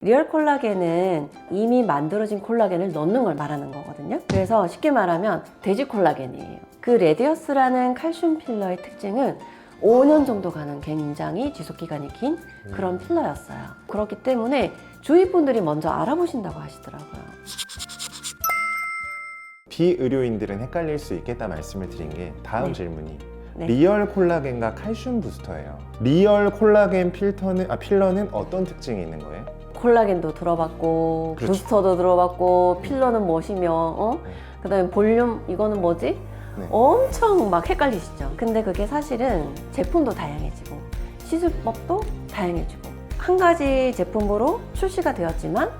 리얼 콜라겐은 이미 만들어진 콜라겐을 넣는 걸 말하는 거거든요. 그래서 쉽게 말하면 돼지 콜라겐이에요. 그 레디어스라는 칼슘 필러의 특징은 5년 정도 가는 굉장히 지속기간이 긴 그런 필러였어요. 그렇기 때문에 주위 분들이 먼저 알아보신다고 하시더라고요. 비의료인들은 헷갈릴 수 있겠다 말씀을 드린 게 다음 네. 질문이 네. 리얼 콜라겐과 칼슘 부스터예요. 리얼 콜라겐 필러는 어떤 특징이 있는 거예요? 콜라겐도 들어봤고 그렇죠. 부스터도 들어봤고 필러는 무엇이며 네. 그다음에 볼륨 이거는 뭐지? 네. 엄청 막 헷갈리시죠. 근데 그게 사실은 제품도 다양해지고 시술법도 다양해지고 한 가지 제품으로 출시가 되었지만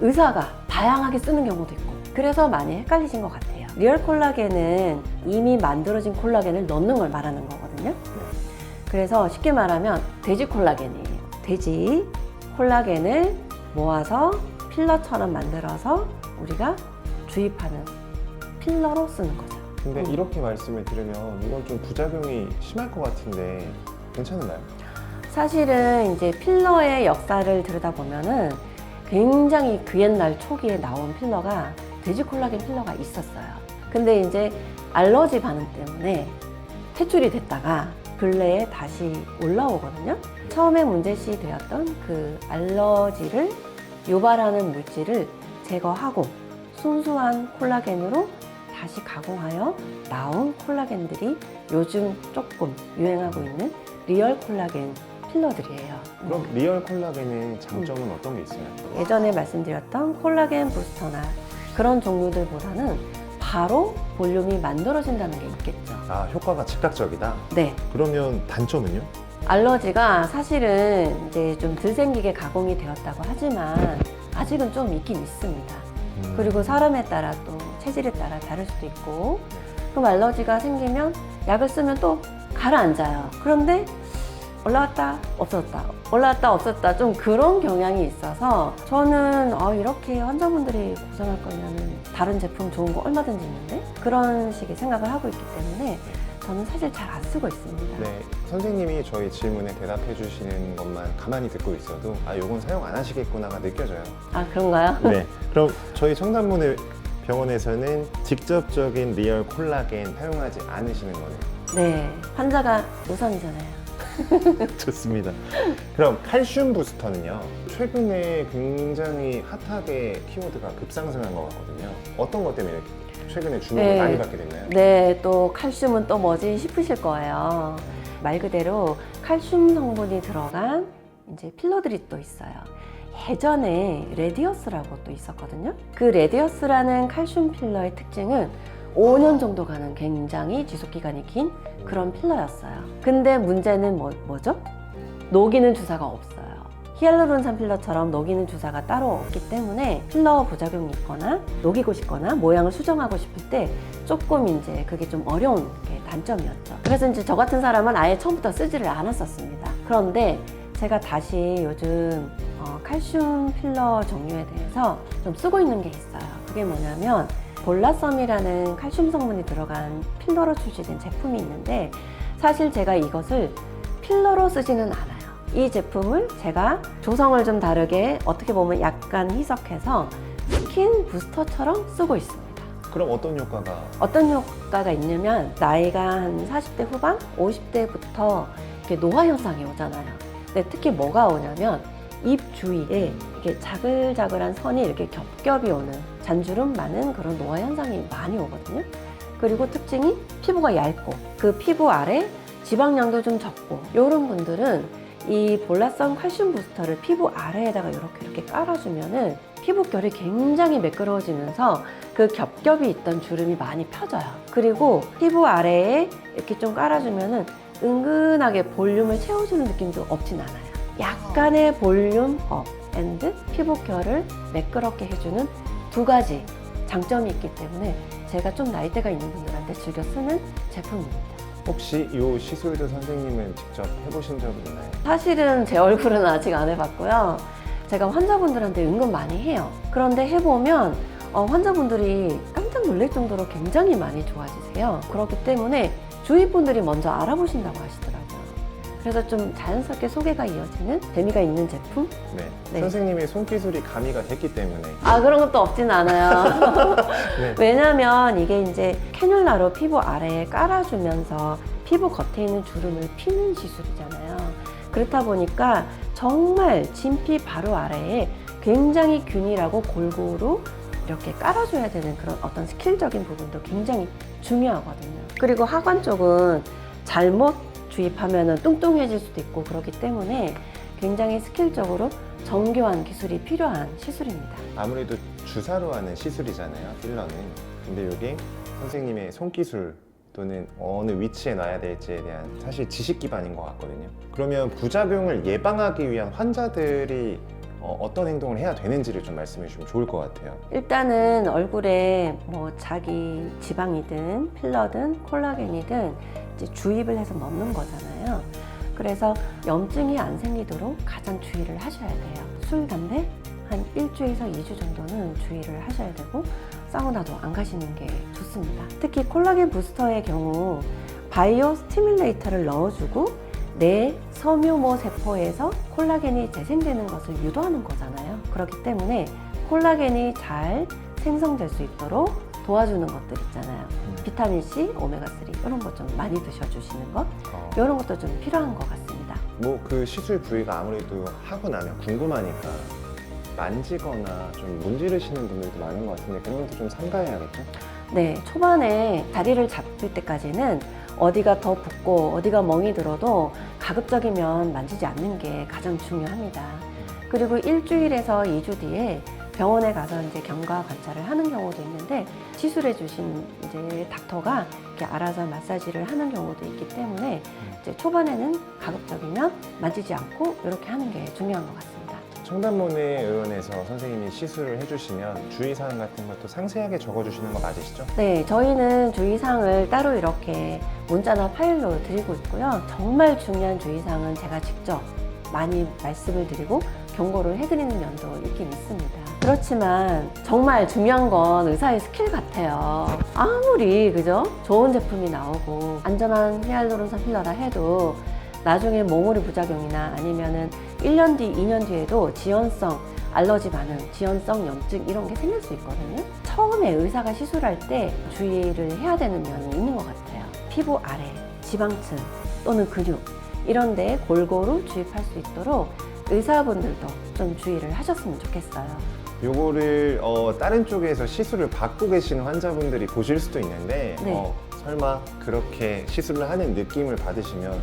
의사가 다양하게 쓰는 경우도 있고 그래서 많이 헷갈리신 것 같아요. 리얼 콜라겐은 이미 만들어진 콜라겐을 넣는 걸 말하는 거거든요. 그래서 쉽게 말하면 돼지 콜라겐이에요. 돼지 콜라겐을 모아서 필러처럼 만들어서 우리가 주입하는 필러로 쓰는 거죠. 근데 이렇게 말씀을 들으면 이건 좀 부작용이 심할 것 같은데 괜찮은가요? 사실은 이제 필러의 역사를 들여다보면은 굉장히 그 옛날 초기에 나온 필러가 돼지 콜라겐 필러가 있었어요. 근데 이제 알러지 반응 때문에 퇴출이 됐다가 근래에 다시 올라오거든요. 처음에 문제시 되었던 그 알러지를 유발하는 물질을 제거하고 순수한 콜라겐으로 다시 가공하여 나온 콜라겐들이 요즘 조금 유행하고 있는 리얼 콜라겐 필러들이에요. 그럼 리얼 콜라겐의 장점은 어떤 게 있어요? 예전에 말씀드렸던 콜라겐 부스터나 그런 종류들보다는 바로 볼륨이 만들어진다는 게 있겠죠. 아, 효과가 즉각적이다? 네. 그러면 단점은요? 알러지가 사실은 이제 좀 덜 생기게 가공이 되었다고 하지만 아직은 좀 있긴 있습니다. 그리고 사람에 따라 또 체질에 따라 다를 수도 있고 그럼 알러지가 생기면 약을 쓰면 또 가라앉아요. 그런데 올라왔다 없었다 올라왔다 없었다 좀 그런 경향이 있어서 저는 이렇게 환자분들이 고생할 거면 다른 제품 좋은 거 얼마든지 있는데 그런 식의 생각을 하고 있기 때문에 저는 사실 잘 안 쓰고 있습니다. 네, 선생님이 저희 질문에 대답해 주시는 것만 가만히 듣고 있어도 요건 사용 안 하시겠구나가 느껴져요. 아 그런가요? 네, 그럼 저희 청담문의 병원에서는 직접적인 리얼 콜라겐 사용하지 않으시는 거네요. 네, 환자가 우선이잖아요. 좋습니다. 그럼 칼슘 부스터는요, 최근에 굉장히 핫하게 키워드가 급상승한 것 같거든요. 어떤 것 때문에 최근에 주목을 네. 많이 받게 됐나요? 네, 또 칼슘은 또 뭐지 싶으실 거예요. 말 그대로 칼슘 성분이 들어간 이제 필러들이 또 있어요. 예전에 레디어스라고 또 있었거든요. 그 레디어스라는 칼슘 필러의 특징은 5년 정도 가는 굉장히 지속기간이 긴 그런 필러였어요. 근데 문제는 뭐죠? 녹이는 주사가 없어요. 히알루론산 필러처럼 녹이는 주사가 따로 없기 때문에 필러 부작용이 있거나 녹이고 싶거나 모양을 수정하고 싶을 때 조금 이제 그게 좀 어려운 게 단점이었죠. 그래서 이제 저 같은 사람은 아예 처음부터 쓰지를 않았었습니다. 그런데 제가 다시 요즘 칼슘 필러 종류에 대해서 좀 쓰고 있는 게 있어요. 그게 뭐냐면 볼라썸이라는 칼슘 성분이 들어간 필러로 출시된 제품이 있는데 사실 제가 이것을 필러로 쓰지는 않아요. 이 제품을 제가 조성을 좀 다르게 어떻게 보면 약간 희석해서 스킨 부스터처럼 쓰고 있습니다. 그럼 어떤 효과가? 어떤 효과가 있냐면 나이가 한 40대 후반, 50대부터 이렇게 노화 현상이 오잖아요. 근데 특히 뭐가 오냐면 입 주위에 이렇게 자글자글한 선이 이렇게 겹겹이 오는 잔주름 많은 그런 노화 현상이 많이 오거든요. 그리고 특징이 피부가 얇고 그 피부 아래 지방량도 좀 적고 이런 분들은 이 볼라썸 칼슘 부스터를 피부 아래에다가 이렇게 깔아주면은 피부결이 굉장히 매끄러워지면서 그 겹겹이 있던 주름이 많이 펴져요. 그리고 피부 아래에 이렇게 좀 깔아주면은 은근하게 볼륨을 채워주는 느낌도 없진 않아요. 약간의 볼륨 업 앤드 피부결을 매끄럽게 해주는 두 가지 장점이 있기 때문에 제가 좀 나이대가 있는 분들한테 즐겨 쓰는 제품입니다. 혹시 이 시술도 선생님은 직접 해보신 적이 있나요? 사실은 제 얼굴은 아직 안 해봤고요. 제가 환자분들한테 은근 많이 해요. 그런데 해보면 환자분들이 깜짝 놀랄 정도로 굉장히 많이 좋아지세요. 그렇기 때문에 주위 분들이 먼저 알아보신다고 하시더라고요. 그래서 좀 자연스럽게 소개가 이어지는 재미가 있는 제품? 네. 네. 선생님의 손기술이 가미가 됐기 때문에 아, 그런 것도 없진 않아요. 네. 왜냐면 이게 이제 캐뉼라로 피부 아래에 깔아주면서 피부 겉에 있는 주름을 피는 시술이잖아요. 그렇다 보니까 정말 진피 바로 아래에 굉장히 균일하고 골고루 이렇게 깔아줘야 되는 그런 어떤 스킬적인 부분도 굉장히 중요하거든요. 그리고 하관 쪽은 잘못 주입하면 뚱뚱해질 수도 있고 그렇기 때문에 굉장히 스킬적으로 정교한 기술이 필요한 시술입니다. 아무래도 주사로 하는 시술이잖아요, 필러는. 근데 이게 선생님의 손기술 또는 어느 위치에 놔야 될지에 대한 사실 지식 기반인 것 같거든요. 그러면 부작용을 예방하기 위한 환자들이 어떤 행동을 해야 되는지를 좀 말씀해 주시면 좋을 것 같아요. 일단은 얼굴에 뭐 자기 지방이든 필러든 콜라겐이든 이제 주입을 해서 넣는 거잖아요. 그래서 염증이 안 생기도록 가장 주의를 하셔야 돼요. 술, 담배 한 일주에서 2주 정도는 주의를 하셔야 되고 사우나도 안 가시는 게 좋습니다. 특히 콜라겐 부스터의 경우 바이오 스티뮬레이터를 넣어주고 내 섬유모 세포에서 콜라겐이 재생되는 것을 유도하는 거잖아요. 그렇기 때문에 콜라겐이 잘 생성될 수 있도록 도와주는 것들 있잖아요. 비타민C, 오메가3 이런 것 좀 많이 드셔주시는 것 이런 것도 좀 필요한 것 같습니다. 뭐 그 시술 부위가 아무래도 하고 나면 궁금하니까 만지거나 좀 문지르시는 분들도 많은 것 같은데 그런 것도 좀 삼가해야겠죠? 네, 초반에 다리를 잡을 때까지는 어디가 더 붓고 어디가 멍이 들어도 가급적이면 만지지 않는 게 가장 중요합니다. 그리고 일주일에서 2주 뒤에 병원에 가서 이제 경과 관찰을 하는 경우도 있는데 시술해 주신 이제 닥터가 이렇게 알아서 마사지를 하는 경우도 있기 때문에 이제 초반에는 가급적이면 만지지 않고 이렇게 하는 게 중요한 것 같습니다. 청담문에 의원에서 선생님이 시술을 해주시면 주의사항 같은 것도 상세하게 적어주시는 거 맞으시죠? 네, 저희는 주의사항을 따로 이렇게 문자나 파일로 드리고 있고요. 정말 중요한 주의사항은 제가 직접 많이 말씀을 드리고 경고를 해드리는 면도 있긴 있습니다. 그렇지만 정말 중요한 건 의사의 스킬 같아요. 아무리 그죠? 좋은 제품이 나오고 안전한 히알루론산 필러라 해도 나중에 몽골의 부작용이나 아니면은 1년 뒤, 2년 뒤에도 지연성 알러지 반응, 지연성 염증 이런 게 생길 수 있거든요. 처음에 의사가 시술할 때 주의를 해야 되는 면이 있는 것 같아요. 피부 아래, 지방층 또는 근육 이런 데 골고루 주입할 수 있도록 의사분들도 좀 주의를 하셨으면 좋겠어요. 요거를 다른 쪽에서 시술을 받고 계시는 환자분들이 보실 수도 있는데 네. 설마 그렇게 시술을 하는 느낌을 받으시면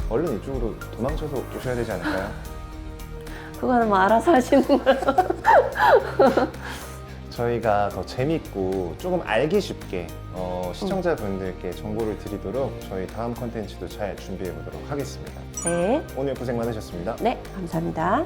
얼른 이쪽으로 도망쳐서 오셔야 되지 않을까요? 그거는 뭐 알아서 하시는 거예요. 저희가 더 재밌고 조금 알기 쉽게 시청자분들께 정보를 드리도록 저희 다음 컨텐츠도 잘 준비해 보도록 하겠습니다. 네, 오늘 고생 많으셨습니다. 네, 감사합니다.